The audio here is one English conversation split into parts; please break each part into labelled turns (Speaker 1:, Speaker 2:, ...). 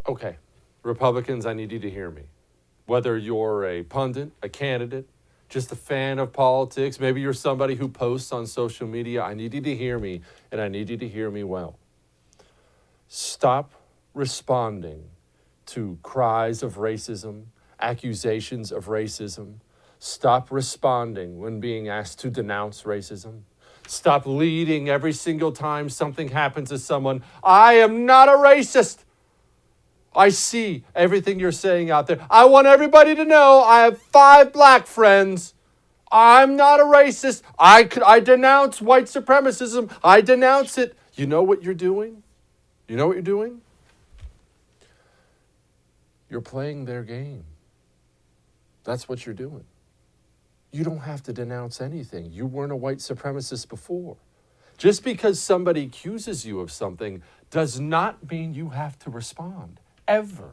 Speaker 1: Okay, Republicans, I need you to hear me. Whether you're a pundit, a candidate, just a fan of politics, maybe you're somebody who posts on social media, I need you to hear me, and I need you to hear me well. Stop responding to cries of racism, accusations of racism. Stop responding when being asked to denounce racism. Stop leading every single time something happens to someone. I am not a racist. I see everything you're saying out there. I want everybody to know I have 5 black friends. I'm not a racist. I denounce white supremacism. I denounce it. You know what you're doing? You know what you're doing? You're playing their game. That's what you're doing. You don't have to denounce anything. You weren't a white supremacist before. Just because somebody accuses you of something does not mean you have to respond. Ever.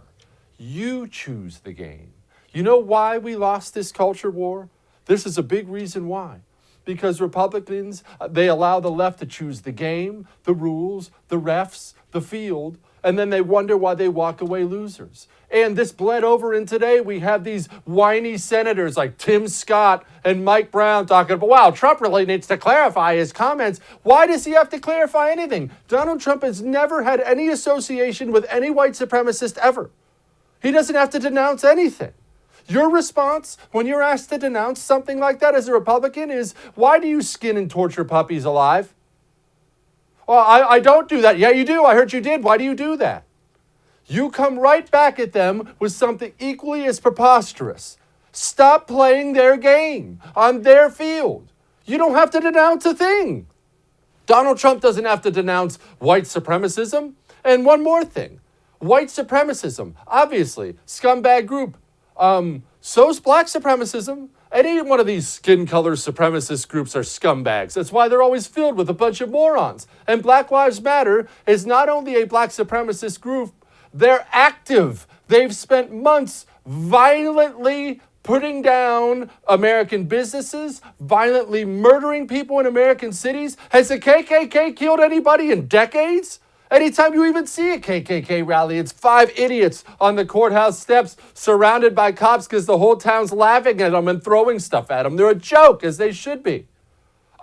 Speaker 1: You choose the game. You know why we lost this culture war? This is a big reason why. Because Republicans, they allow the left to choose the game, the rules, the refs, the field, and then they wonder why they walk away losers. And this bled over in today. We have these whiny senators like Tim Scott and Mike Brown talking about, wow, Trump really needs to clarify his comments. Why does he have to clarify anything? Donald Trump has never had any association with any white supremacist ever. He doesn't have to denounce anything. Your response when you're asked to denounce something like that as a Republican is, why do you skin and torture puppies alive? Well, I don't do that. Yeah, you do. I heard you did. Why do you do that? You come right back at them with something equally as preposterous. Stop playing their game on their field. You don't have to denounce a thing. Donald Trump doesn't have to denounce white supremacism. And one more thing. White supremacism, obviously, scumbag group. So's black supremacism. Any one of these skin color supremacist groups are scumbags. That's why they're always filled with a bunch of morons. And Black Lives Matter is not only a black supremacist group, they're active. They've spent months violently putting down American businesses, violently murdering people in American cities. Has the KKK killed anybody in decades? Anytime you even see a KKK rally, it's 5 idiots on the courthouse steps surrounded by cops because the whole town's laughing at them and throwing stuff at them. They're a joke, as they should be.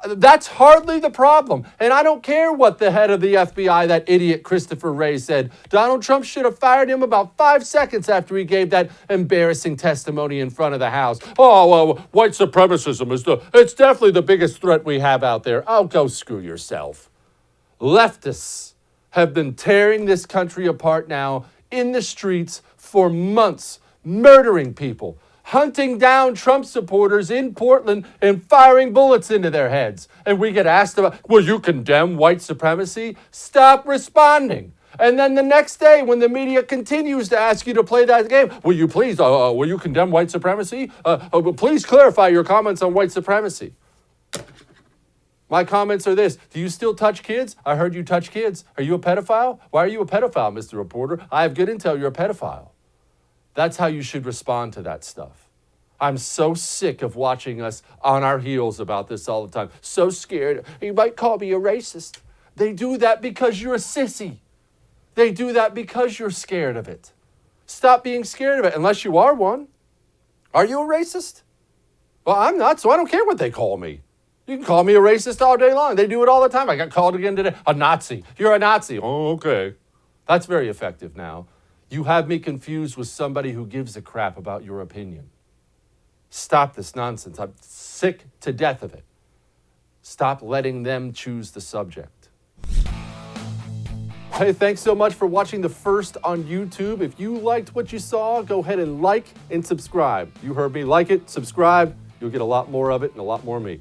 Speaker 1: That's hardly the problem. And I don't care what the head of the FBI, that idiot Christopher Wray, said. Donald Trump should have fired him about 5 seconds after he gave that embarrassing testimony in front of the House. Oh, well, white supremacism it's definitely the biggest threat we have out there. Oh, go screw yourself. Leftists have been tearing this country apart now in the streets for months, murdering people, hunting down Trump supporters in Portland and firing bullets into their heads. And we get asked about, will you condemn white supremacy? Stop responding. And then the next day, when the media continues to ask you to play that game, will you please, will you condemn white supremacy? Please clarify your comments on white supremacy. My comments are this. Do you still touch kids? I heard you touch kids. Are you a pedophile? Why are you a pedophile, Mr. Reporter? I have good intel you're a pedophile. That's how you should respond to that stuff. I'm so sick of watching us on our heels about this all the time. So scared. You might call me a racist. They do that because you're a sissy. They do that because you're scared of it. Stop being scared of it, unless you are one. Are you a racist? Well, I'm not, so I don't care what they call me. You can call me a racist all day long. They do it all the time. I got called again today. A Nazi. You're a Nazi. Oh, okay. That's very effective now. You have me confused with somebody who gives a crap about your opinion. Stop this nonsense. I'm sick to death of it. Stop letting them choose the subject. Hey, thanks so much for watching The First on YouTube. If you liked what you saw, go ahead and like and subscribe. You heard me. Like it, subscribe. You'll get a lot more of it and a lot more of me.